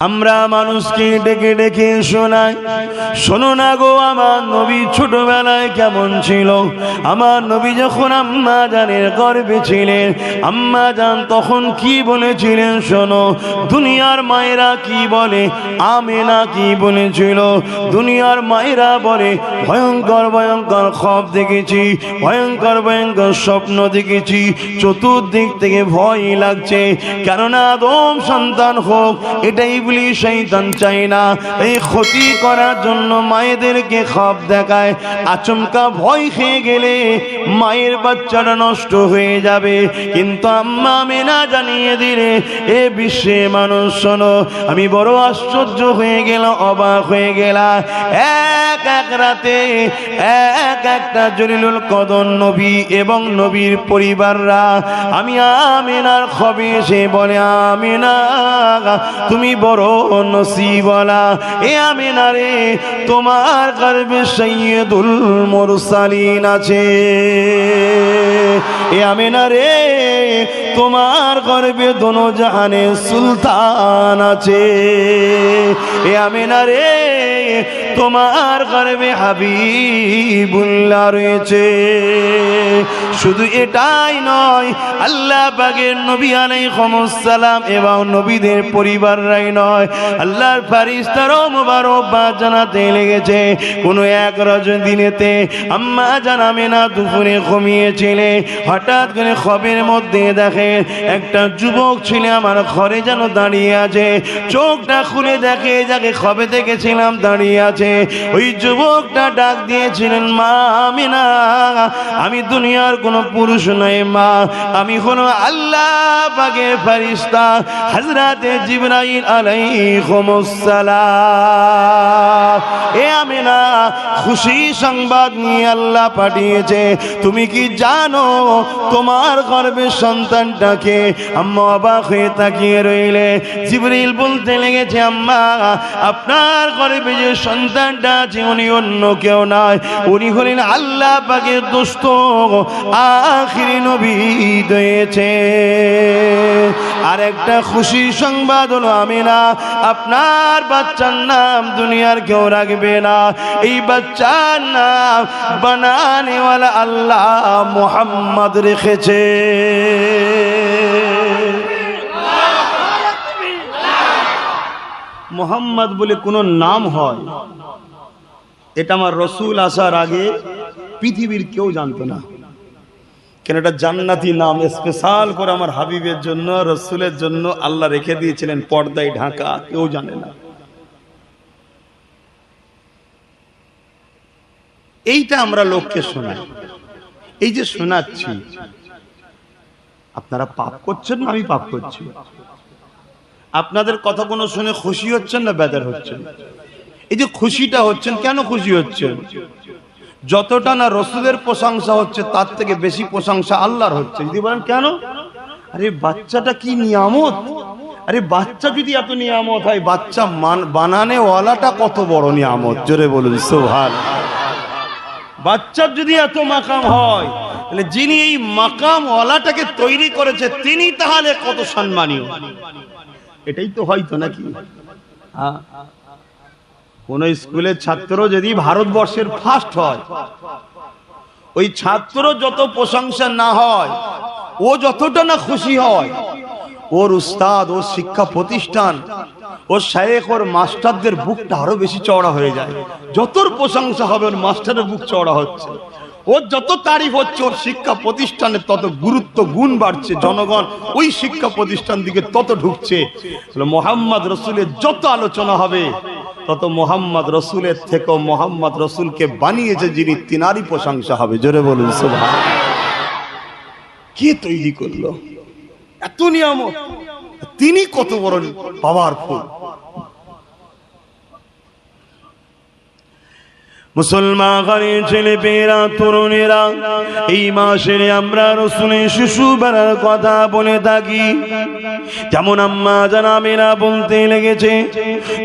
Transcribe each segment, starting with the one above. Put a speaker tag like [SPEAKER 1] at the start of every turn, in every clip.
[SPEAKER 1] আমরা মানুষকে ডেকে ডেকে শোনাই, শোনো না গো আমার নবী ছোটবেলায় কেমন ছিল। আমার নবী যখন আম্মা জানের গর্ভে ছিলেন, আম্মা জান তখন কি বলেছিলেন শোনো। দুনিয়ার মায়েরা কি বলে, আমেনা কি বলেছিল, দুনিয়ার মায়েরা বলে ভয়ঙ্কর ভয়ঙ্কর খব দেখেছি, ভয়ঙ্কর ভয়ঙ্কর স্বপ্ন দেখেছি, চতুর্দিক থেকে ভয় লাগছে, কেননা আদম সন্তান হোক এটাই শয়তান চাই না। এই ক্ষতি করার জন্য মায়েদেরকে খব দেখায়, আচমকা ভয় খেয়ে গেলে মায়ের বাচ্চাটা নষ্ট হয়ে যাবে। কিন্তু আম্মা আমেনা জানিয়ে দিলে এ বিশ্বে মানুষ শোনো, আমি বড় আশ্চর্য হয়ে গেলাম, অবাক হয়ে গেলাম। এক এক রাতে এক একটা জলিলুল কদর নবী এবং নবীর পরিবাররা আমি আমেনার খবরে এসে বলে, আমেনা তুমি বড় নসিবওয়ালা, এ আমেনা রে তোমার গর্ভে সাইয়্যিদুল মুরসালিন আছে, এ আমেনা রে তোমার গর্ভে দোনো জাহানের সুলতান আছে, এ আমেনা রে তোমার গর্ভে হাবিবুল্লাহ রয়েছে। শুধু এটাই নয়, আল্লাহ পাকের নবী আলাইহিস সালাম এবং নবীদের পরিবাররাই নয়, আল্লাহর ফেরেশতারাও মোবারকবাদ জানাতে লেগেছে। কোনো এক রজনী দিনেতে আম্মা জান আমেনা দুপুরে ঘুমিয়েছিলে, হঠাৎ করে খবের মধ্যে দেখে একটা যুবক ছেলে আমার ঘরে যেন দাঁড়িয়ে আছে। চোখটা খুলে দেখে যাকে খবে দেখেছিলাম দাঁড়িয়ে আছে, ওই যুবকটা ডাক দিয়েছিলেন, মা আমেনা আমি দুনিয়ার কোনো পুরুষ নয় মা, আমি হলো আল্লাহ পাকের ফেরেশতা হযরতে জিবরাইল আলাইহিস সালাম। এ আমেনা খুশি সংবাদ নিয়ে আল্লাহ পাঠিয়েছে, তুমি কি জানো তোমার গর্ভের সন্তানটাকে? আম্মা অবাক হয়ে তাকিয়ে রইলে। জিবরাইল বলতে লেগেছে, আম্মা আপনার গর্ভে যে সন্তানটা আছে উনি অন্য কেউ নয়, উনি হলেন আল্লাহ পাকের দোস্ত আখিরি নবী হয়েছে। আর একটা খুশি সংবাদ হলো আমেনা আপনার বাচ্চার নাম দুনিয়ার কেউ রাখবে না, এই বাচ্চার নাম বানানেওয়ালা আল্লাহ মুহাম্মদ রেখেছে। মুহাম্মদ বলে কোনো নাম হয় এটা আমার রসুল আসার আগে পৃথিবীর কেউ জানতো না, কেন এটা জান্নাতি নাম স্পেশাল করে আমার হাবিবের জন্য রসুলের জন্য আল্লাহ রেখে দিয়েছিলেন, পর্দায় ঢাকা, কেউ জানে না। এইটা আমরা লোককে শোনাই, এই যে শোনাচ্ছি আপনারা পাপ করছেন না আমি পাপ করছি? আপনাদের কথা কোনো শুনে খুশি হচ্ছেন না বেজার হচ্ছেন? এই যে খুশিটা হচ্ছেন, কেন খুশি হচ্ছেন? যতটা না রসুলের প্রশংসা হচ্ছে তার থেকে বেশি প্রশংসা আল্লাহর হচ্ছে। যদি বলেন কেন? আরে বাচ্চাটা কি নিয়ামত, আরে বাচ্চা যদি এত নিয়ামত হয়, বাচ্চা বানানেওয়ালাটা কত বড় নিয়ামত, জোরে বলুন সুবহানাল্লাহ। বাচ্চার যদি এত মাকাম হয়, তাহলে যিনি এই মাকাম ওয়ালাটাকে তৈরি করেছে তিনি তাহলে কত সম্মানীয়। এটাই তো হয়তো নাকি? কোন স্কুলের ছাত্র যদি ভারতবর্ষের ফার্স্ট হয়, ওই ছাত্র যত প্রশংসা না হয়, ও যতটা না খুশি হয়, ওর উস্তাদ, ওর শিক্ষা প্রতিষ্ঠান, ওর শায়েখ, ওর মাস্টারদের বুকটা আরো বেশি চওড়া হয়ে যায়। যতর প্রশংসা হবে ওর মাস্টারের বুক চওড়া হচ্ছে, ওর যত তারিফ হচ্ছে ওর শিক্ষা প্রতিষ্ঠানের তত গুরুত্ব গুণ বাড়ছে, জনগণ ওই শিক্ষা প্রতিষ্ঠান দিকে তত ঢুকছে। মোহাম্মদ রসুলের যত আলোচনা হবে তত মোহাম্মদ রসুলের থেকে মোহাম্মদ রসুলকে বানিয়েছে যিনি তিনারই প্রশংসা হবে। জোরে বলুন সুবহানাল্লাহ। কে তৈরি করলো এত নিয়ামত? তিনি কত বড় পাওয়ারফুল। মুসলমান ঘরের ছেলেমেয়েরা, তরুণেরা, এই মাসে আমরা রাসূলের শিশু বেলার কথা বলে থাকি। যেমন আম্মা জানামেরা বলতে লেগেছে,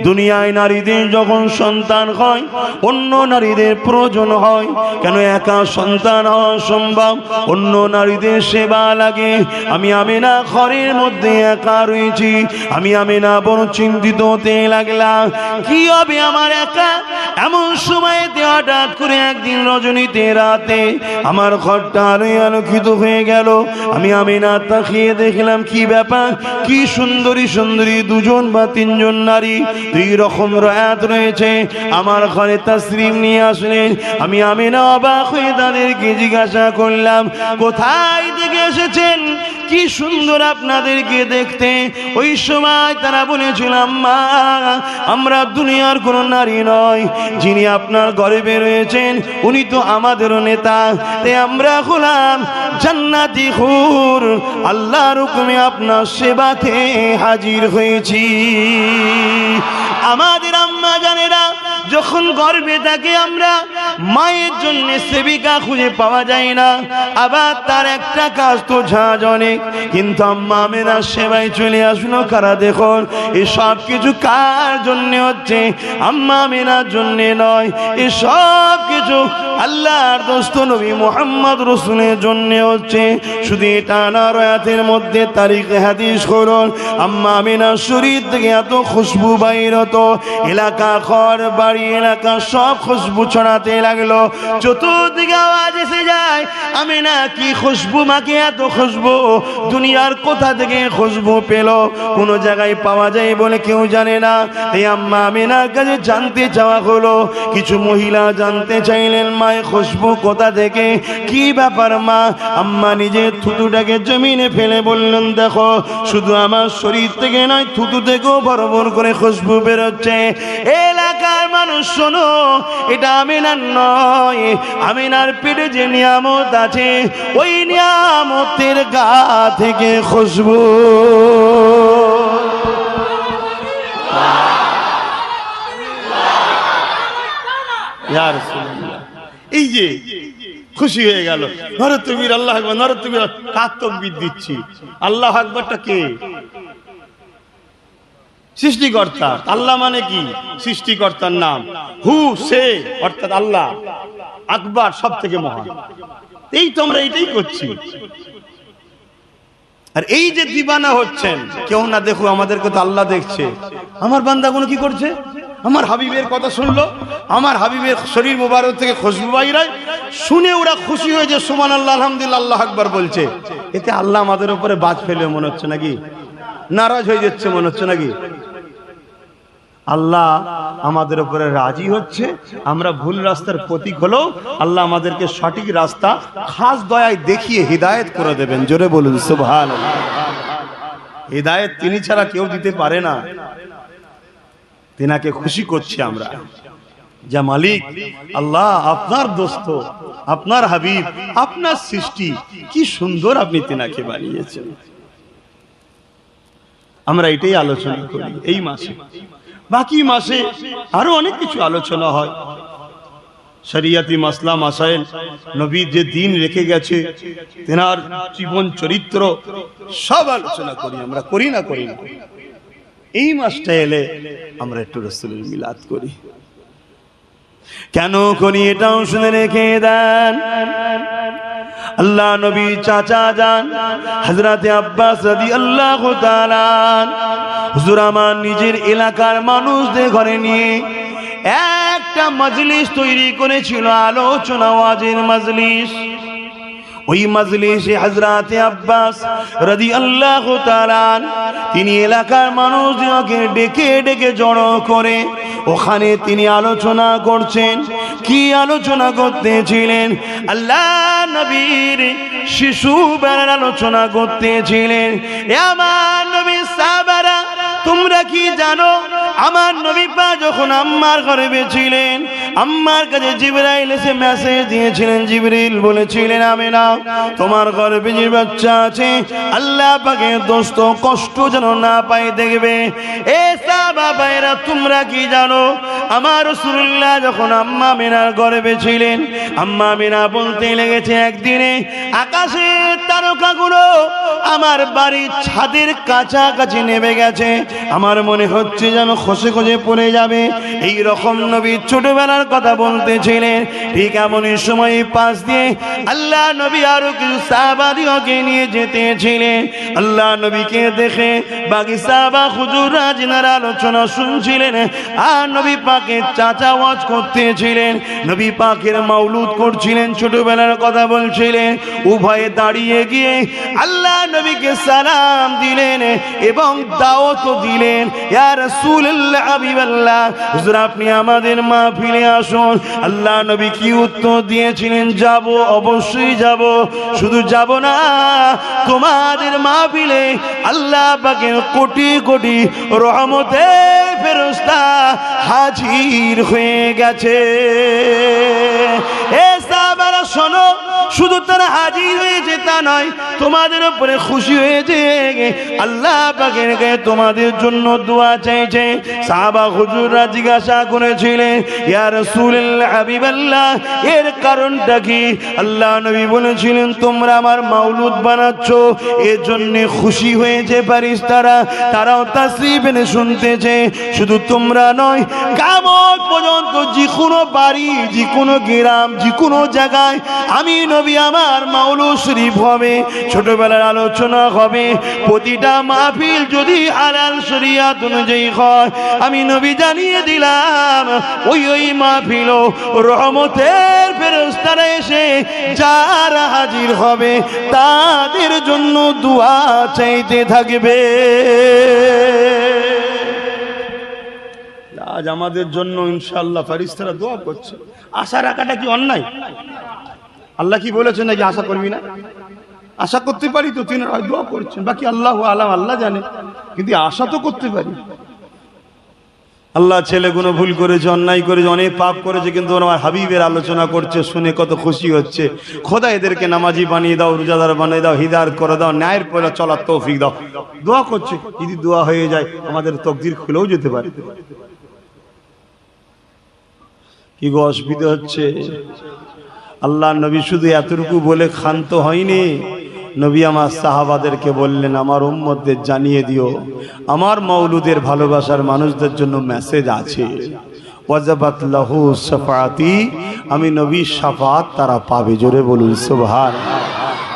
[SPEAKER 1] দুনিয়ায় নারীদের যখন সন্তান হয়, অন্য নারীদের প্রয়োজন হয়, কেন একা সন্তান হওয়া সম্ভব? অন্য নারীদের সেবা লাগে। আমি আমিনা ঘরের মধ্যে একা রয়েছি। আমি আমিনা বড় চিন্তিত হতে লাগলাম, কি হবে আমার একা? এমন সময় হঠাৎ করে একদিন রজনীতে রাতে আমার ঘরটা আলোকিত হয়ে গেল। আমি আমিনা তাকিয়ে দেখলাম, কি ব্যাপার, কি সুন্দরী সুন্দরী দুজন বা তিনজন নারী, দুই রকম রায়াত রয়েছে আমার ঘরে তাসরিফ নিয়ে আসলেন। আমি আমিনা অবাক হয়ে তাদেরকে জিজ্ঞাসা করলাম, কোথায় থেকে এসেছেন? কি সুন্দর আপনাদেরকে দেখতে। ওই সময় তারা বলেছিল, মা, আমরা দুনিয়ার কোন নারী নয়, যিনি আপনার ঘরে বেরিয়েছেন উনি তো আমাদেরও নেতা। তাই আমরা হলাম জান্নাতি হুর, আল্লাহর হুকুমে আপনার সেবাতে হাজির হয়েছি। আমাদের আম্মা জানেরা যখন গর্ভে থাকে, আমরা মায়ের জন্য সেবিকা খুঁজে পাওয়া যায় না। আবার তার একটা কাজ তো ঝাঁজ অনেক, কিন্তু আম্মা আমেনা সেবায় চলে আসলো কারা? দেখুন, এই সব কিছু কার জন্য হচ্ছে? আম্মা আমেনার জন্য নয়, এই সব কিছু আল্লাহর দোস্ত নবী মুহাম্মদ রাসূলের জন্য হচ্ছে। শুধু এটা না, রায়াতের মধ্যে তারিখ হাদিস করুন, আম্মা আমেনার শরীর থেকে এত খুশবু বাইর হতো, এলাকা ঘর বাড়ি এলাকা সব খুশবু ছড়াতে লাগলো। চতুর্দিকে আওয়াজ এসে যায়, আমিনা কি খুশবু মাকে এত খুশবু? দুনিয়ার কোথা থেকে খুশবু পেল? কোন জায়গায় পাওয়া যায় বলে কেউ জানে না। এই আম্মা আমিনার কাছে জানতে চাওয়া হলো। কিছু মহিলা জানতে চাইলেন, মায়ের খুশবু কোথা থেকে, কি ব্যাপার মা? আম্মা নিজের থুতুটাকে জমিনে ফেলে বললেন, দেখো, শুধু আমার শরীর থেকে নয়, থুতু থেকেও বরবর করে খুশবু বেরোচ্ছে। এলাকার মানুষ শোনো, এটা আমিনার নয়, আমিনার পেটে যে নিয়ামত আছে, ওই নিয়ামতের গা থেকে খুশবু। এই যে খুশি হয়ে গেল, নারে তাকবীর, আল্লাহু আকবার, নারে তাকবীর। কার তাকবীর দিচ্ছি? আল্লাহু আকবারটা কে? সৃষ্টিকর্তা। আল্লাহ মানে কি? সৃষ্টিকর্তার নাম। হু, সে, অর্থাৎ আল্লাহ আকবার, সব থেকে মহান। এই তো আমরা এটাই করছি। আর এই যে দিবানা হচ্ছেন, কেউ না দেখো, আমাদেরকে তো আল্লাহ দেখছে। আমার বান্দাগুলো কি করছে? আমার হাবিবের কথা শুনলো, আমার হাবিবের শরীর মোবারক থেকে খুশবু বাইরায়, শুনে ওরা খুশি হয়েছে, সুবহানাল্লাহ, আলহামদুলিল্লাহ, আল্লাহু আকবার বলছে। এতে আল্লাহ আমাদের উপরে বাজ ফেলে মনে হচ্ছে নাকি? নারাজ হয়ে যাচ্ছে মনে হচ্ছে নাকি? আল্লাহ আমাদের উপরে রাজি হচ্ছে। আমরা ভুল রাস্তার প্রতীক হলেও আল্লাহ আমাদেরকে সঠিক রাস্তা খাস দয়ায় দেখিয়ে হিদায়াত করে দেবেন। জোরে বলুন সুবহানাল্লাহ। হিদায়াত তিনি ছাড়া কেউ দিতে পারে না। তিনাকে খুশি করছি আমরা। যা মালিক আল্লাহ, আপনার দোস্ত, আপনার হাবিব, আপনার সৃষ্টি, কি সুন্দর আপনি তিনাকে বানিয়েছেন। আমরা এটাই আলোচনা করি এই মাসে। বাকি মাসে আরো অনেক কিছু আলোচনা হয়, শরিয়াতি মাসলা মাসাইল, নবী যে দিন রেখে গেছে, তেনার জীবন চরিত্র সব আলোচনা করি। আমরা করি না? করি না? এই মাসটা এলে আমরা একটু রাসূলের মিলাদ করি। কেন করি এটাও শুনে রেখে দেন। আল্লাহ নবী চাচা যান হযরতে আব্বাস রাদিয়াল্লাহু তাআলা হুজুর আমার নিজের এলাকার মানুষদের ঘরে নিয়ে একটা মজলিস তৈরি করেছিল, আলোচনা ওয়াজের মজলিস। ওই মজলিসে হযরতে আব্বাস রাদিয়াল্লাহু তাআলা তিনি এলাকার মানুষদেরকে ডেকে ডেকে জড়ো করে ওখানে তিনি আলোচনা করছেন। কি আলোচনা করতেছিলেন? আল্লাহ নবীর শিশু বেলার আলোচনা করতেছিলেন। আমার নবী সাহাবারা, তোমরা কি জানো, আমার নবী পাক যখন আম্মার গর্ভে ছিলেন, আম্মার কাছে জিবরাইল এসে মেসেজ দিয়েছিলেন। জিবরিল বলেছিলেন, আমিনা, তোমার গর্ভে যে বাচ্চা আছে, আল্লাহ পাকের দোস্ত কষ্ট যেন না পাই দেখবে। এ সাহাবা ভাইরা, তোমরা কি জানো, আমার রাসূলুল্লাহ যখন আম্মা আমিনার গর্ভে ছিলেন, আম্মা আমিনা বলতে লেগেছে, একদিনে আকাশের তারকাগুলো আমার বাড়ির ছাদের কাছাকাছি নেমে গেছে, আমার মনে হচ্ছে যেন খসে খসে পড়ে যাবে। এই রকম নবী ছোটবেলার কথা বলতেছিলেন। ঠিক এমনই সময় পাশ দিয়ে আল্লাহ নবী আরো কিছু সাহাবাদিকে নিয়ে যেতেছিলেন। আল্লাহ নবীকে দেখে বাকি সাহাবা হুজুররা যিনারা আলোচনা শুনছিলেন, আর নবী পাকের চাচা ওয়াজ করতেছিলেন, নবী পাকের মাউলুদ করছিলেন, ছোটবেলার কথা বলছিলেন, উভয়ে দাঁড়িয়ে গিয়ে আল্লাহ নবীকে সালাম দিলেন এবং দাওয়াত দিলেন, ইয়া রাসূলুল্লাহ হাবিবাল্লাহ, হুজুর আপনি আমাদের মাহফিলে আসুন। আল্লাহ নবী কি উত্তর দিয়েছিলেন? যাব, অবশ্যই যাব, শুধু যাব না, তোমাদের মাহফিলে আল্লাহ পাকের কোটি কোটি রহমতের ফেরেশতা হাজির হয়ে গেছে। এ সাহাবারা শোনো, শুধু তারা হাজির হয়েছে তা নয়, তোমাদের উপরে খুশি হয়েছে, আল্লাহ পাকের কাছে তোমাদের জন্য দোয়া চাইছে। সাহাবা হুজুররা জিজ্ঞাসা করেছিলেন, ইয়া রাসূলুল্লাহ হাবিবাল্লাহ, এর কারণটা কি? আল্লাহ নবী বলেছিলেন, তোমরা আমার মাউলুদ বানাচ্ছ, এর জন্য খুশি হয়েছে ফেরেশতারা, তারাও তাশরীফ এনে শুনতেছে। শুধু তোমরা নয়, কিয়ামত পর্যন্ত যে কোনো বাড়ি, যে কোনো গ্রাম, যে কোনো জায়গায় আমি নবী আমার মাউলুদ শরীফ হবে, ছোটবেলার আলোচনা হবে। প্রতিটা মাহফিল যদি হালাল শরিয়াত অনুযায়ী হয়, আমি নবী জানিয়ে দিলাম, ওই মাহফিল রহমতের ফেরেশতারা এসে যারা হাজির হবে তাদের জন্য দোয়া চাইতে থাকবে। আজ আমাদের জন্য ইনশাআল্লাহ ফেরেশতারা দোয়া করছে। আশা রাখাটা কি অন্যায়? আল্লাহ কি বলেছেন নাকি আশা করবি না? আশা করতে পারি তো, তিনি দোয়া করছেন, বাকি আল্লাহু আলাম, আল্লাহ জানে, কিন্তু আশা তো করতে পারি। আল্লাহ ছেলেগুলো ভুল করেছে, অন্যায় করেছে, অনেক পাপ করেছে, কিন্তু আমার হাবিবের আলোচনা করছে, শুনে কত খুশি হচ্ছে। খোদা এদেরকে নামাজি বানিয়ে দাও, রোজাদার বানিয়ে দাও, হিদায়াত করে দাও, ন্যায়ের পথে চলার তৌফিক দাও। দোয়া করছে, যদি দোয়া হয়ে যায় আমাদের তকদির খুলেও যেতে পারে। কি গো অসুবিধা হচ্ছে? আল্লাহ নবী শুধু এতটুকু বলে ক্ষান্ত হয়নি, নবী আমার সাহাবাদেরকে বললেন, আমার উম্মতদের জানিয়ে দিও, আমার মাওলুদের ভালোবাসার মানুষদের জন্য মেসেজ আছে, ওয়াজাবাত লাহু শাফাআতি, আমি নবীর শাফাত তারা পাবে। জোরে বলুন সুবহানাল্লাহ।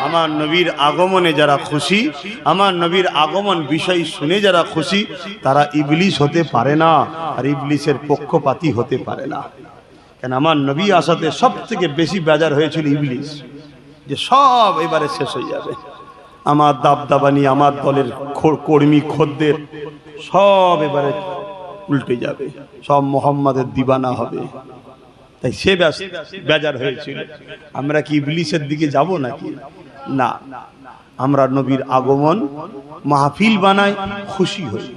[SPEAKER 1] আমার নবীর আগমনে যারা খুশি, আমার নবীর আগমন বিষয় শুনে যারা খুশি, তারা ইবলিস হতে পারে না, আর ইবলিসের পক্ষপাতী হতে পারে না। কেন আমার নবী আসাতে সব থেকে বেশি বেজার হয়েছিল ইবলিস, যে সব এবারে শেষ হয়ে যাবে, আমার দাবদাবানি, আমার দলের কর্মী খদ্দের সব এবারে উল্টে যাবে, সব মুহাম্মাদের দিবানা হবে। তাই সে বেজার হয়েছিল। আমরা কি ইবলিসের দিকে যাব নাকি? না, আমরা নবীর আগমন মাহফিল বানাই, খুশি হই।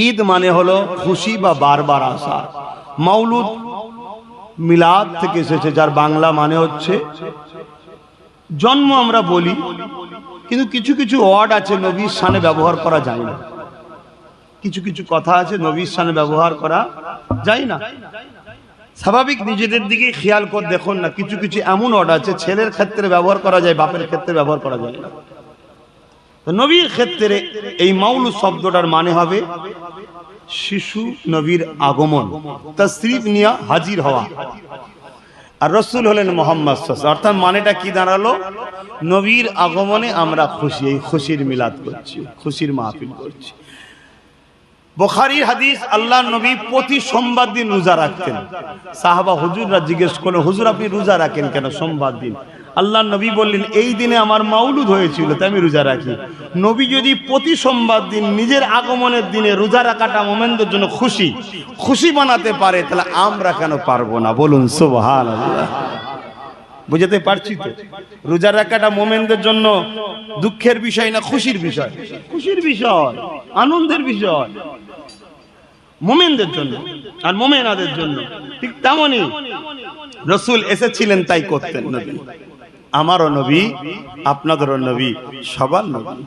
[SPEAKER 1] ঈদ মানে হলো খুশি বা বারবার আসা। মাওলুদ মিলাদ থেকে এসেছে, যার বাংলা মানে হচ্ছে জন্ম আমরা বলি, কিন্তু কিছু কিছু ওয়ার্ড আছে নবীর শানে ব্যবহার করা যায় না, কিছু কিছু কথা আছে নবীর শানে ব্যবহার করা যায় না। স্বাভাবিক নিজেদের দিকে খেয়াল করে দেখুন না, কিছু কিছু এমন ওয়ার্ড আছে ছেলের ক্ষেত্রে ব্যবহার করা যায়, বাপের ক্ষেত্রে ব্যবহার করা যায় না। তো নবীর ক্ষেত্রে এই মাওলুদ শব্দটার মানে হবে শিশু নবীর আগমন, তাশরীফ নিয়ে হাজির হওয়া। আর রাসূল হলেন মুহাম্মদ সাল্লাল্লাহু আলাইহি ওয়াসাল্লাম, অর্থাৎ মানেটা কি দাঁড়ালো? নবীর আগমনে আমরা খুশি, এই খুশির মিলাদ করছি, খুশির মাহফিল করছি। বুখারীর হাদিস, আল্লাহ নবী প্রতি সোমবার দিন রোজা রাখতেন। সাহাবা হুজুররা জিজ্ঞেস করলেন, হুজুর আপনি রোজা রাখেন কেন সোমবার দিন? আল্লাহ নবী বললেন, এই দিনে আমার মাওলুদ হয়েছিল তাই আমি রোজা রাখি। নবী যদি প্রতি সোমবার দিন নিজের আগমনের দিনে রোজা রাখাটা মোমেনদের জন্য খুশি খুশি বানাতে পারে, তাহলে আমরা কেন পারবো না? বলুন সুবহানাল্লাহ। বুঝতে পারছি তো? রোজা রাখাটা মোমেনদের জন্য দুঃখের বিষয় না খুশির বিষয়? খুশির বিষয়, আনন্দের বিষয় মোমেনদের জন্য আর মোমেনাদের জন্য। ঠিক তেমনই রাসূল এসেছিলেন, তাই করতেন নবী। আমারও নবী, আপনাদেরও নবী, সবার নবী।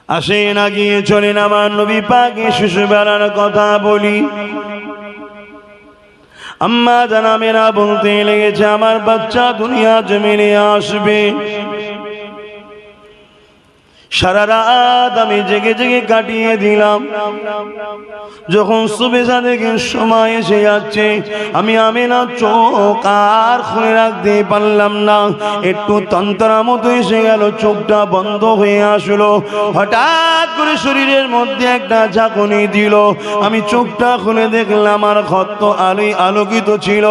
[SPEAKER 1] আসেন আগিয়ে চলেন আমার নবী পাকে শিশুবেলার কথা বলি। আম্মা জানামেরা বলতে লেগেছে আমার বাচ্চা দুনিয়া জমিনে আসবে। সারা রাত আমি জেগে জেগে কাটিয়ে দিলাম। যখন সুবেশা থেকে সময় এসে যাচ্ছে আমি আমিনা চোখ আর খুলে রাখতে পারলাম না। একটু তন্ত্রা মতো এসে গেল, চোখটা বন্ধ হয়ে আসলো। হঠাৎ করে শরীরের মধ্যে একটা ঝাঁকুনি দিল। আমি চোখটা খুলে দেখলাম আর ঘর তো আলোয় আলোকিত ছিল,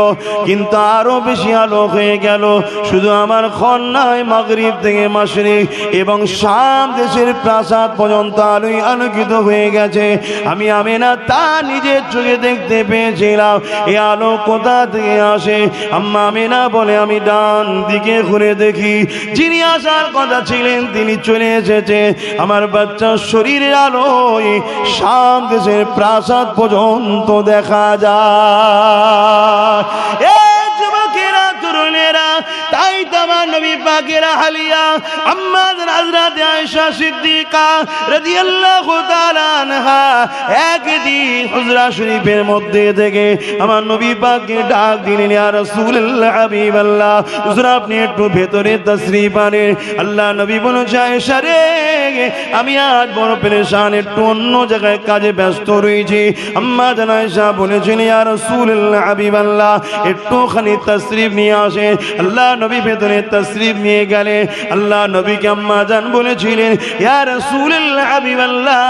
[SPEAKER 1] কিন্তু আরো বেশি আলো হয়ে গেল। শুধু আমার ঘর নয়, মাগরিব থেকে মাশরিক এবং শাম দেশের প্রাসাদ পর্যন্ত আলোয় আলোকিত হয়ে গেছে। আমি আমিনা তা নিজের চোখে দেখতে পেয়েছিলাম। এই আলো কোথা থেকে আসে? আম্মা আমিনা বলে আমি ডান দিকে ঘুরে দেখি, যিনি আসার কথা ছিলেন তিনি চলে এসেছে। আমার বাচ্চার শরীরের আলোয় শাম দেশের প্রাসাদ পর্যন্ত দেখা যায়। তাই তো আমার নবী পাকের আহলিয়া আম্মা হযরত আয়েশা সিদ্দিকা রাদিয়াল্লাহু তাআলা আনহা একদিন হুজরা শরীফের মধ্যে থেকে আমার নবী পাককে ডাক দিলেন, ইয়া রাসূলুল্লাহ হাবিবাল্লাহ, হুজরা আপনি একটু ভেতরে তাশরীফ আনেন। আল্লাহ নবী বলেছে, আয়েশা রে আমি আজ বড় পেরেশান, একটু অন্য জায়গায় কাজে ব্যস্ত রয়েছি। আম্মা আয়েশা বলেছেন, ইয়া রাসূলুল্লাহ হাবিবাল্লাহ একটুখানি তাশরীফ নিয়ে আসেন। আল্লাহ নবী ভেতরে তাশরীফ নিয়ে গেলে আল্লাহ নবীকে আম্মা জান বলেছিলেন, ইয়া রাসূলুল্লাহ হাবিবাল্লাহ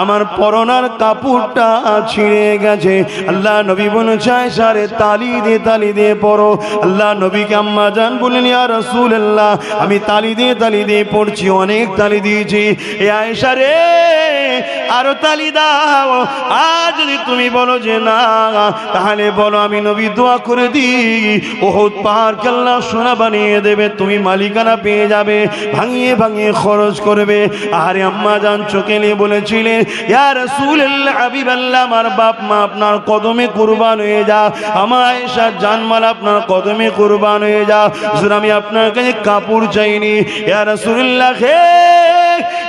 [SPEAKER 1] আমার পরনার কাপড়টা ছিঁড়ে গেছে। আল্লাহ নবী বলেছে, আয়েশা রে তালি দিয়ে পড়ো। আল্লাহ নবীকে আম্মা জান বললেন, ইয়া রাসূলুল্লাহ আমি তালি দিয়ে পড়ছি, অনেক তালি দিয়েছি। এ আয়েশা রে আরো তালি দাও। আর যদি তুমি বলো যে না, তাহলে বলো আমি নবী দোয়া করে দিই উহুদ পাহাড়কে আল্লাহ সোনা বানিয়ে দেবে, তুমি মালিকানা পেয়ে যাবে, ভাঙিয়ে ভাঙিয়ে খরচ করবে। আরে আম্মা জান চোখে নিয়ে বলেছিলেন, ইয়া রাসূলুল্লাহ হাবিবাল্লাহ আমার বাপ মা আপনার কদমে কুরবান হয়ে যা, আমার আয়েশা জানমাল আপনার কদমে কুরবান হয়ে যা। হুজুর আমি আপনার কাছে কাপড় চাইনি। ইয়া রাসূলুল্লাহ হে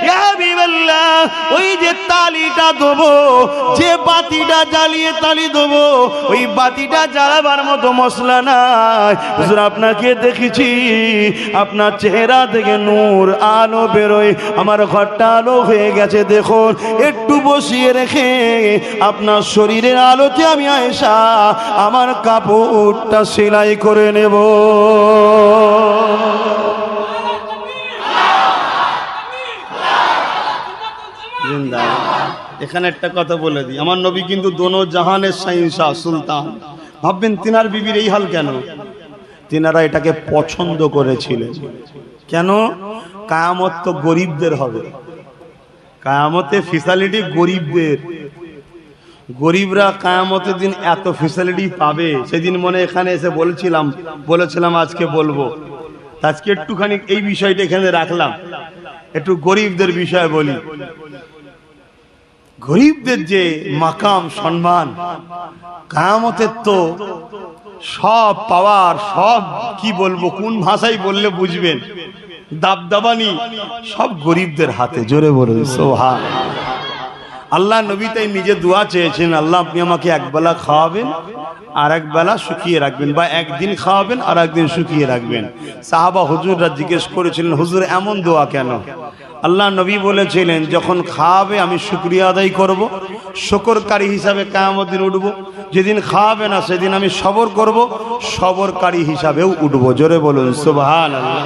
[SPEAKER 1] ইয়া হাবিবাল্লাহ ওই যে তালিটা দেবো, যে বাতিটা জ্বালিয়ে তালি দেবো, ওই বাতিটা জ্বালাবার মতো মশলা নাই। হুজুর আপনাকে দেখেছি, আপনার চেহারা থেকে নূর আলো বেরোয়, আমার ঘরটা আলো হয়ে গেছে, দেখুন একটু বসিয়ে রেখে আপনার শরীরের আলোতে আমি আয়েশা আমার কাপড়টা সেলাই করে নেব। এখানে একটা কথা বলে দিই, আমার নবী কিন্তু দোনো জাহানের শাহিনশাহ সুলতান। ভাববেন তিনার বিবির এই হাল কেন? তিনারা এটাকে পছন্দ করেছিলেন। কেন? কিয়ামত তো গরিবদের হবে, কিয়ামতে ফ্যাসিলিটি গরিবদের। গরিবরা কিয়ামতের দিন এত ফ্যাসিলিটি পাবে, সেদিন মনে এখানে এসে বলেছিলাম আজকে বলবো। আজকে একটুখানি এই বিষয়টা এখানে রাখলাম, একটু গরিবদের বিষয়ে বলি। গরিবদের যে মাকাম সম্মান কিয়ামতের তো সব পাওয়ার, সব কি বলবো, কোন ভাষায় বললে বুঝবেন, দাবদাবানি সব গরিবদের হাতে। জোরে বলুন সুবহানাল্লাহ। আল্লাহ নবী তাই নিজে দোয়া চেয়েছেন, আল্লাহ আপনি আমাকে একবেলা খাওয়াবেন আর একবেলা শুকিয়ে রাখবেন, বা একদিন খাওয়াবেন আর একদিন শুকিয়ে রাখবেন। সাহাবা হুজুররা জিজ্ঞেস করেছিলেন, হুজুর এমন দোয়া কেন? আল্লাহ নবী বলেছিলেন, যখন খাওয়াবে আমি শুকরিয়া আদায় করব, শুকরকারী হিসাবে কিয়ামত দিন উঠবো। যেদিন খাওয়াবে না সেদিন আমি সবর করব, সবরকারী হিসাবেও উঠবো। জোরে বলুন সুবহানাল্লাহ।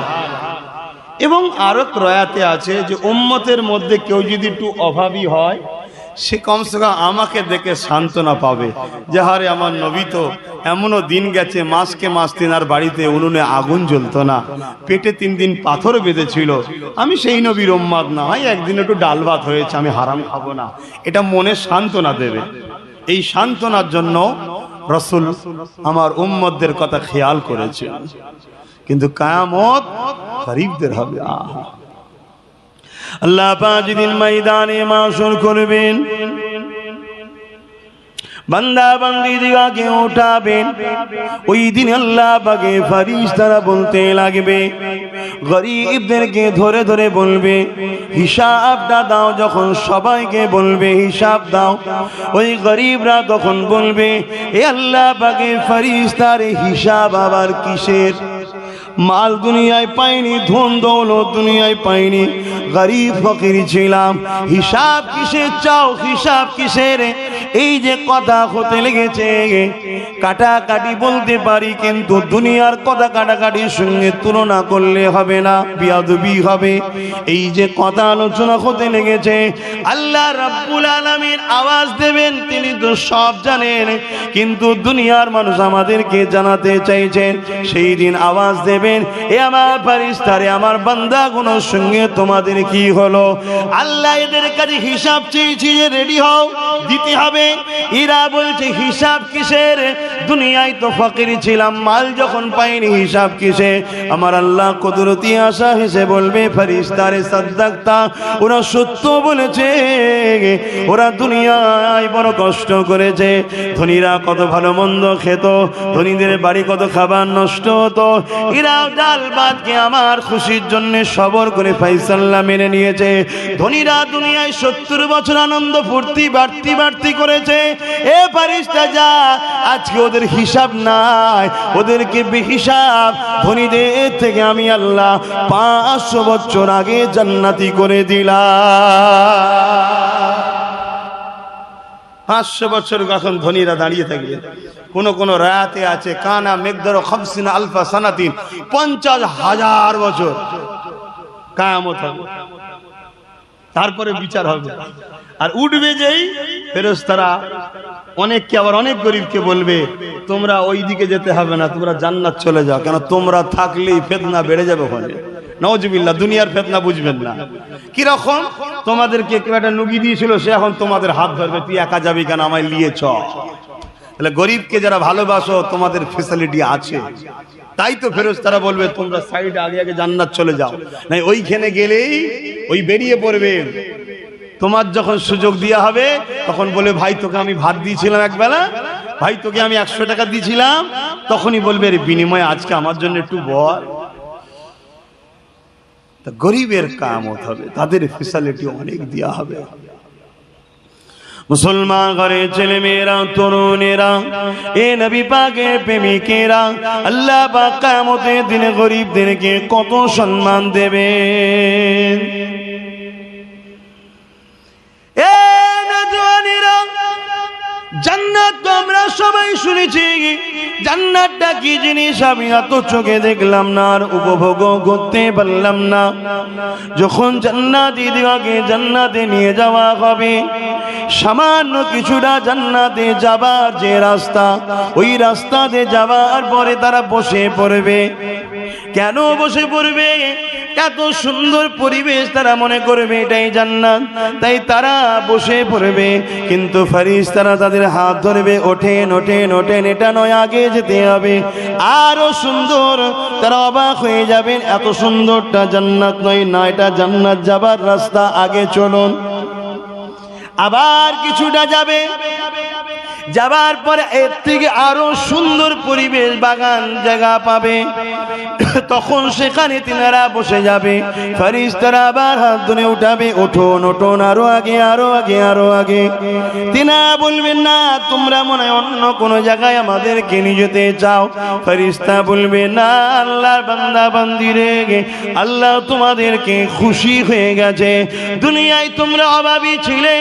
[SPEAKER 1] এবং আরো রয়াতে আছে যে উম্মতের মধ্যে কেউ যদি একটু অভাবী হয়, সে কমসে কম আমাকে দেখে সান্ত্বনা পাবে যে হারে আমার নবী তো এমনও দিন গেছে মাসকে মাস তিনার বাড়িতে উনুনে আগুন জ্বলতো না, পেটে 3 দিন পাথর বেঁধেছিল, আমি সেই নবীর উম্মত না, হয় একদিন একটু ডাল ভাত হয়েছে, আমি হারাম খাবো না। এটা মনে সান্ত্বনা দেবে। এই সান্ত্বনার জন্য রাসূল আমার উম্মতদের কথা খেয়াল করেছে। কিন্তু কিয়ামত গরিবদের হবে। আল্লাহ পাক যেদিন ময়দানে মাশর করবেন, বান্দা বান্দি দিগাকে উঠাবেন। ওই দিন আল্লাহ পাকে ফেরেশতারা বলতে লাগবে, গরীবদেরকে ধরে ধরে বলবে হিসাবটা দাও। যখন সবাইকে বলবে হিসাব দাও, ওই গরীবরা তখন বলবে এ আল্লাহ পাকে ফেরেশতার হিসাব আবার কিসের? মাল দুনিয়ায় পাইনি, ধন দৌলত দুনিয়ায় পাইনি, গরিব ফকির ছিলাম, হিসাব কিসের চাও? হিসাব কিসের? এই যে কথা হতে লেগেছে, কাটাকাটি বলতে পারি, কিন্তু দুনিয়ার কথা কাটাকাটির সঙ্গে তুলনা করলে হবে না, বিয়াদবি হবে। এই যে কথা আলোচনা হতে লেগেছে, আল্লাহ রাব্বুল আলামিন আওয়াজ দেবেন, তিনি তো সব জানেন, কিন্তু দুনিয়ার মানুষ আমাদেরকে জানাতে চাইছেন। সেই দিন আওয়াজ দেবেন, এ আমার ফেরেশতারে, আমার বান্দাগুলোর সঙ্গে তোমাদের কি হলো? আল্লাহ এদের কাছে হিসাব চেয়েছি, যে রেডি হও, দিতে হবে। এরা বলছে হিসাব কিসের? দুনিয়ায় তো ফকির ছিলাম, মাল যখন পাইনি, হিসাব কিসে? আমার আল্লাহ কুদরতি আশা হেসে বলবে, ফেরেশতারে সাদ্দাকতা, ওরা সত্য বলেছে, ওরা দুনিয়ায় বড় কষ্ট করেছে। ধনীরা কত ভালো মন্দ খেত, ধনীদের বাড়ি কত খাবার নষ্ট হতো, এরা ডাল ভাতকে আমার খুশির জন্য সবর করে ফাইসাল্লাহ মেনে নিয়েছে। ধনীরা দুনিয়ায় 70 বছর আনন্দ ফুর্তি বাড়তি বাড়তি করেছে। এ ফেরেশতা যা, আজকে ওদের হিসাব নাই, ওদেরকে বেহিসাব ধনীদের থেকে আমি আল্লাহ 500 বছর আগে জান্নাতি করে দিলাম। 500 বছর এখন ধনীরা দাঁড়িয়ে থাকবে। কোন কোন রায়াতে আছে কানা মিকদারু 50 আলফা সানাতিন, 50,000 বছর কিয়ামত হবে, তারপরে বিচার হবে। আর উঠবে যেই ফেরেশতারা অনেককে, আবার অনেক গরিবকে বলবে তোমরা ওই দিকে যেতে হবে না, তোমরা জান্নাত চলে যাও, কেন তোমরা থাকলেই ফিতনা বেড়ে যাবে ওখানে। নাউজুবিল্লাহ, দুনিয়ার ফিতনা বুঝবেন না। কি রকম? তোমাদেরকে কেউ একটা নুগি দিয়েছিল, সে এখন তোমাদের হাত ধরবে, তুই একা যাবি কেন, আমায় নিয়ে চল। তাহলে গরিবকে যারা ভালোবাসো, তোমাদের ফ্যাসিলিটি আছে, তাই তো ফেরেশতারা বলবে তোমরা সাইডে আগে আগে জান্নাত চলে যাও, নাই ওইখানে গেলেই ওই বেরিয়ে পড়বে। তোমার যখন সুযোগ দেওয়া হবে তখন বলে ভাই তোকে আমি ভাত দিয়েছিলাম একবেলা, ভাই তোকে আমি 100 টাকা দিয়েছিলাম, তখনই বলবে এর বিনিময়ে আজকে আমার জন্য একটু বল। গরিবের কিয়ামত হবে, তাদের ফ্যাসিলিটি অনেক দেওয়া হবে। মুসলমান ঘরে ছেলে মেয়েরা, তরুণেরা, এ নবী পাকের প্রেমিকেরা, আল্লাহ পাক কিয়ামতের দিনে গরিবদেরকে কত সম্মান দেবেন। এ নওজওয়ানেরা, জান্নাত তো আমরা সবাই শুনেছি, জান্নাতটা কি জিনিস আমি এত চোখে দেখলাম না, আর উপভোগ করতে পারলাম না। যখন জান্নাতীদেরকে জান্নাতে নিয়ে যাওয়া হবে, সামান্য কিছুটা জান্নাতে যাবার যে রাস্তা, ওই রাস্তাতে যাওয়ার পরে তারা বসে পড়বে। কেন বসে পড়বে? এত সুন্দর পরিবেশ, তারা মনে করবে এটাই জান্নাত, তাই তারা বসে পড়বে। কিন্তু ফেরেশতারা তাদের হাত ধরবে, ওঠেন ওঠেন ওঠেন, এটা নয়, আগে যেতে হবে, আরো সুন্দর। তারা অবাক হয়ে যাবেন, এত সুন্দরটা জান্নাত নয়, না এটা জান্নাত যাবার রাস্তা, আগে চলুন। আবার কিছুটা যাবে, যাবার পরে এর থেকে আরো সুন্দর পরিবেশ, বাগান জায়গা পাবে, তখন সেখানে তিনারা বসে যাবে। ফেরেশতারা আবার হাত ধরে উঠাবে, ওঠুন ওঠুন, আরো আগে আরো আগে আরো আগে। তিনারা বলবেন না, তোমরা মনে হয় অন্য কোন জায়গায় আমাদেরকে নিয়ে যেতে চাও। ফেরেশতা বলবে না, আল্লাহর বান্দা বান্দি রে, আল্লাহ তোমাদেরকে খুশি হয়ে গেছে। দুনিয়ায় তোমরা অভাবী ছিলে,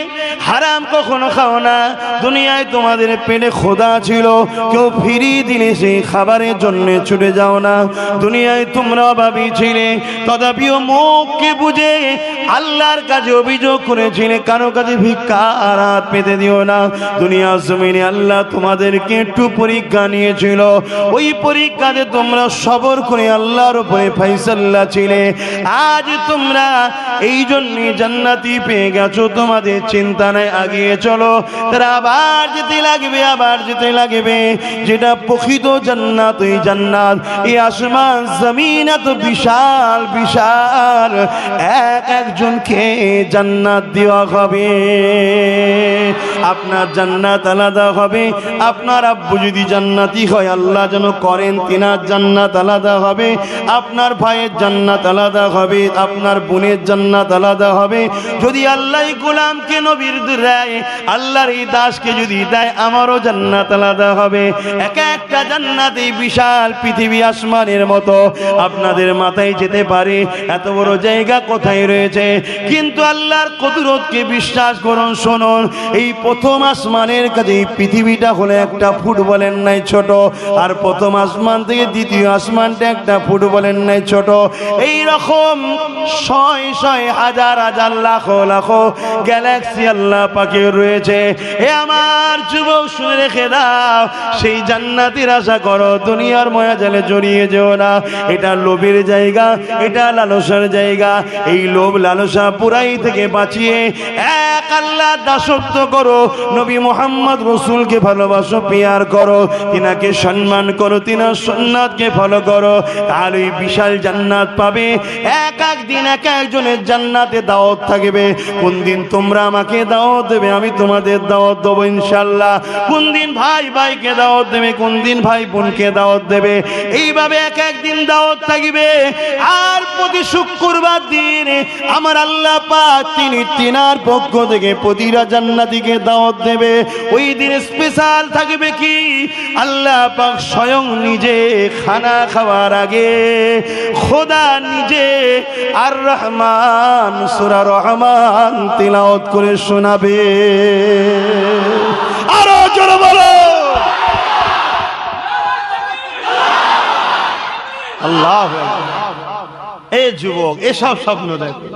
[SPEAKER 1] হারাম কখনো খাও না, দুনিয়ায় তোমাদের পেটে খোদা ছিল, কেউ ফিরিয়ে দিলে সেই খাবারের জন্য ছুটে যাও না। দুনিয়ায় তোমরা অভাবী ছিলে, তথাপিও মুখকে বুঝে আল্লাহর কাছে অভিযোগ করেছিলে, কারো কাছে ভিক্ষার হাত পেতে দিও না। দুনিয়ার জমিনে আল্লাহ তোমাদেরকে একটু পরীক্ষা নিয়েছিল, ওই পরীক্ষাতে তোমরা সবর করে আল্লাহর উপরে ফয়সালা ছিলে। আজ তোমরা এই জন্য জান্নাতি পেয়ে গেছো, তোমাদের চিন্তা নাই, আগিয়ে চলো। তারা আবার যেতে লাগবে, আবার যেতে লাগবে। যেটা প্রকৃত জান্নাত, ওই জান্নাত, এই আসমান জমিন এত বিশাল বিশাল, এক একজনকে জান্নাত দেওয়া হবে। আপনার জান্নাত আলাদা হবে। আপনার আব্বু যদি জান্নাতি হয় আল্লাহ যেন করেন, তিনার জান্নাত আলাদা হবে। আপনার ভাইয়ের জান্নাত আলাদা হবে, আপনার বোনের জান্নাত আলাদা হবে। যদি আল্লাহ গোলামকে নবীর দেয়, আল্লাহর এই দাসকে যদি দেয়, আমারও জান্নাত আলাদা হবে। এক একটা জান্নাত এই বিশাল পৃথিবী আসমানের মতো আপনাদের মাথায় যেতে পারে, এত বড় জায়গা কোথায় রয়েছে। কিন্তু আল্লাহর কুদরতকে বিশ্বাস করুন, শুনুন, এই প্রথম আসমানের কাছে এই পৃথিবীটা হলো একটা ফুটবলের নাই ছোট, আর প্রথম আসমান থেকে দ্বিতীয় আসমানটা একটা ফুটবলের নাই ছোট। এই রকম শয় শয় হাজার হাজার লাখ লাখ গ্যালাক্সি আল্লাহ পাকে রয়েছে। এ আমার যুবক শুনে রেখে দাও, সেই জান্নাতের আশা করো, দুনিয়ার মায়া জালে জড়িয়ে যেও না। এটা লোভের জায়গা, এটা লালসার জায়গা। এই লোভ লালসা পুরাই থেকে বাঁচিয়ে এক আল্লাহ দাসত্ব করো, নবী মুহাম্মদ রাসূলকে ভালোবাসো, পিয়ার করো, তিনাকে সম্মান করো, তিনার সুন্নাতকে ফলো করো, তাহলে এই বিশাল জান্নাত পাবে। এক এক দিন এক একজনের জান্নাতে দাওয়াত থাকবে। কোন দিন তোমরা আমাকে দাওয়াত দেবে, আমি তোমাদের দাওয়াত দেবো ইনশাআল্লাহ। কোন দিন ভাই ভাইকে দাওয়াত দেবে, কোন দিন ভাই বোনকে দাওয়াত দেবে। এইভাবে এক এক দিন দাওয়াত থাকবে। আর প্রতি শুক্রবার দিন আমার আল্লাহ পাক তিনি তিনার পক্ষ থেকে প্রতিটা জান্নাতীকে দাওয়াত দেবে। ওই দিন স্পেশাল থাকবে কি, আল্লাহ পাক স্বয়ং নিজে খানা খাওয়ার আগে খোদা নিজে আর রহমান সূরা রহমান তিলাওয়াত করে শোনাবে। আরো জোরে বলো আল্লাহু আকবার। এই যুবক, এসব স্বপ্ন দেখো,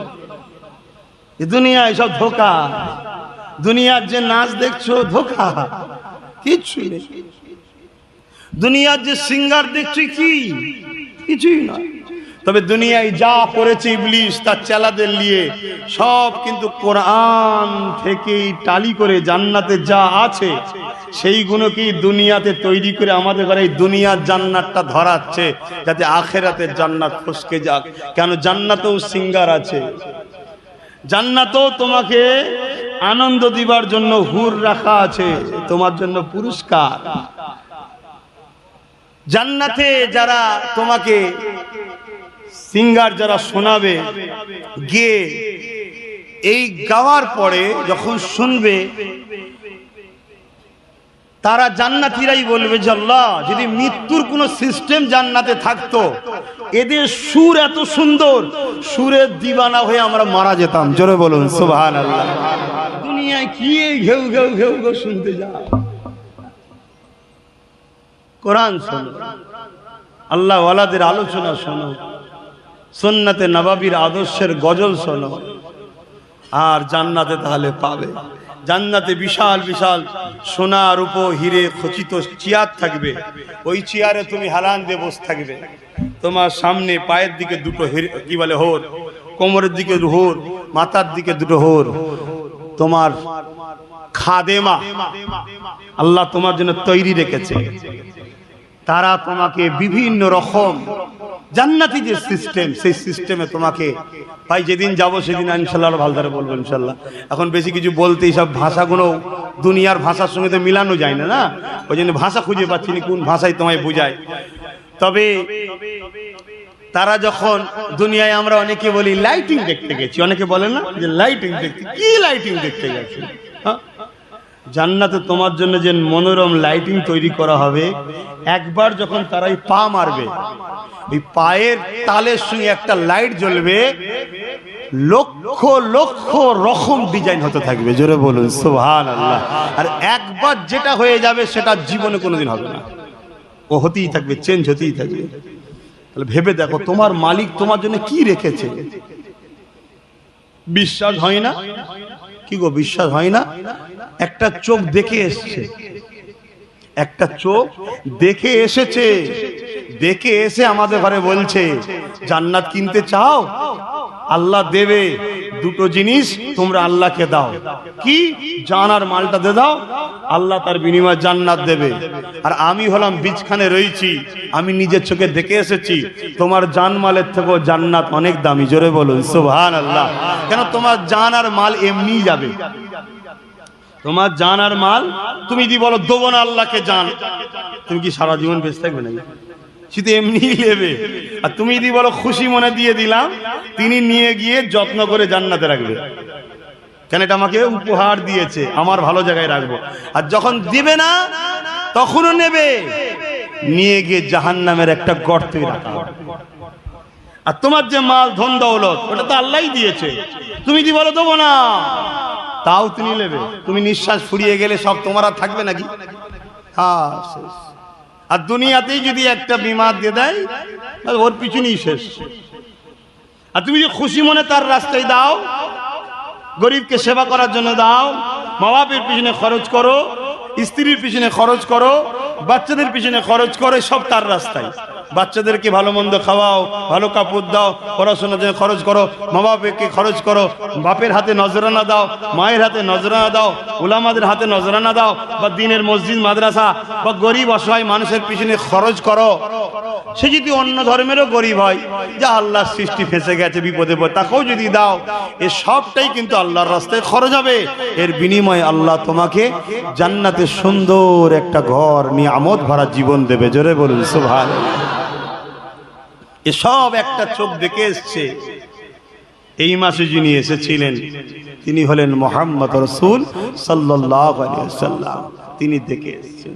[SPEAKER 1] এই দুনিয়া এসব ধোঁকা। দুনিয়ার যে নাচ দেখছো ধোঁকা, কিচ্ছুই নেই। দুনিয়ার যে সিঙ্গার দেখছো কি, কিছুই নয়। তবে দুনিয়ায় যা করেছে ইবলিস তার চেলাদের নিয়ে, সব কিন্তু কোরআন থেকেই টালি করে জান্নাতে যা আছে সেইগুলোকেই দুনিয়াতে তৈরি করে আমাদের ঘরে এই দুনিয়ার জান্নাতটা ধরাচ্ছে, যাতে আখেরাতের জান্নাত ফসকে যাক। কেন, জান্নাতেও সিঙ্গার আছে, জান্নাতেও তোমাকে আনন্দ দিবার জন্য হুর রাখা আছে, তোমার জন্য পুরস্কার। জান্নাতে যারা তোমাকে সিঙ্গার যারা শোনাবে, গিয়ে এই গাওয়ার পরে যখন শুনবে, তারা জান্নাতীরাই বলবে যে আল্লাহ, যদি মৃত্যুর কোনো সিস্টেম জান্নাতে থাকতো, এদের সুর এত সুন্দর, সুরের দিওয়ানা হয়ে আমরা মারা যেতাম। জোরে বলুন সুবহানাল্লাহ। দুনিয়ায় কি ঘেউ ঘেউ ঘেউ ঘেউ শুনতে যাও, কোরআন শোনো, আল্লাহ ওয়ালাদের আলোচনা শোনো, সুন্নাতে নববীর আদর্শের গজল শোনো, আর জান্নাতে তাহলে পাবে। জান্নাতে বিশাল বিশাল সোনা রূপো হিরে খচিত চেয়ার থাকবে। ওই চেয়ারে তুমি হালান দিয়ে বসে থাকবে। তোমার সামনে পায়ের দিকে দুটো কি বলে হোর, কোমরের দিকে হোর, মাথার দিকে দুটো হোর। তোমার খাদেমা আল্লাহ তোমার জন্য তৈরি রেখেছে। তারা তোমাকে বিভিন্ন রকম জান্নাতি যে সিস্টেম, সেই সিস্টেমে তোমাকে, ভাই যেদিন যাবো সেদিন ইনশাল্লাহ ভালো ধরে বলবো ইনশাল্লাহ। এখন বেশি কিছু বলতে এইসব ভাষাগুলো দুনিয়ার ভাষার সঙ্গে তো মিলানো যায় না, না, ওই জন্য ভাষা খুঁজে পাচ্ছি না কোন ভাষায় তোমায় বোঝায়। তবে তারা যখন দুনিয়ায়, আমরা অনেকে বলি লাইটিং দেখতে গেছি, অনেকে বলে না যে লাইটিং দেখতে, কি লাইটিং দেখতে গেছি? জান্নাতে তোমার জন্য যে মনোরম লাইটিং তৈরি করা হবে, একবার যখন তারা পা মারবে, ওই পায়ের তালের সঙ্গে একটা লাইট জ্বলবে, লক্ষ লক্ষ রকম ডিজাইন হতে থাকবে। জোরে বলুন সুবহানাল্লাহ। আর একবার যেটা হয়ে যাবে সেটা জীবনে কোনোদিন হবে না, ও হতেই থাকবে, চেঞ্জ হতেই থাকবে। তাহলে ভেবে দেখো তোমার মালিক তোমার জন্য কি রেখেছে। বিশ্বাস হয় না? কি গো, বিশ্বাস হয় না? একটা চোখ দেখে এসেছে, একটা চোখ দেখে এসেছে, দেখে এসে আমাদের ঘরে বলছে জান্নাত কিনতে চাও, আল্লাহ দেবে। দুটো জিনিস তোমরা আল্লাহকে দাও, কি, জান আর মালটা দিয়ে দাও, আল্লাহ তার বিনিময়ে জান্নাত দেবে। আর আমি হলাম বীজখানে রয়েছি, আমি নিজের চোখে দেখে এসেছি তোমার জান মালের থেকেও জান্নাত অনেক দামি। জোরে বলুন সুবহানাল্লাহ। কেন, তোমার জান আর মাল এমনি যাবে, তোমার জান আর মাল তুমি যদি বলো দেবো না আল্লাহকে জান, তুমি কি সারা জীবন বেঁচে থাকবে নাকি? শুধু এমনি নেবে। আর তুমি যদি বলো খুশি মনে দিয়ে দিলাম, তিনি নিয়ে গিয়ে যত্ন করে জান্নাতে রাখবে, কেন এটা আমাকে উপহার দিয়েছে, আমার ভালো জায়গায় রাখবো। আর যখন দিবে না তখনও নেবে, নিয়ে গিয়ে জাহান্নামের একটা গর্তে রাখা। আর তোমার যে মাল ধন দৌলত ওটা তো আল্লাহই দিয়েছে, তুমি যদি বলো দেবো না তাও তিনি নেবে। তুমি নিঃশ্বাস ফুরিয়ে গেলে সব তোমার আর থাকবে নাকি? হ্যাঁ শেষ। আর দুনিয়াতেই যদি একটা বিমার দিয়ে দেয় ওর পিছনেই শেষ। আর তুমি যে খুশি মনে তার রাস্তায় দাও, গরিবকে সেবা করার জন্য দাও, মা বাপের পিছনে খরচ করো, স্ত্রীর পিছনে খরচ করো, বাচ্চাদের পিছনে খরচ করো, সব তার রাস্তায়। বাচ্চাদেরকে ভালো মন্দ খাওয়াও, ভালো কাপড় দাও, পড়াশোনার জন্য খরচ করো, মা বাপকে খরচ করো, বাপের হাতে নজরানা দাও, মায়ের হাতে নজরানা দাও, উলামাদের হাতে নজরানা দাও, বা দিনের মসজিদ মাদ্রাসা বা গরিব অসহায় মানুষের পিছনে খরচ করো। সে যদি অন্য ধর্মেরও গরিব হয়, যা আল্লাহর সৃষ্টি ফেঁসে গেছে বিপদে পড়ে, তাকেও যদি দাও, এ সবটাই কিন্তু আল্লাহর রাস্তায় খরচ হবে। এর বিনিময়ে আল্লাহ তোমাকে জান্নাতে সুন্দর একটা ঘর, নিয়ামত ভরা জীবন দেবে। জোরে বলুন সুবহানাল্লাহ। এসব একটা চোখ দেখে এসছে। এই মাসে যিনি এসেছিলেন তিনি হলেন মুহাম্মদ রাসূল সাল্লাল্লাহু আলাইহি ওয়াসাল্লাম, তিনি দেখে এসেছেন।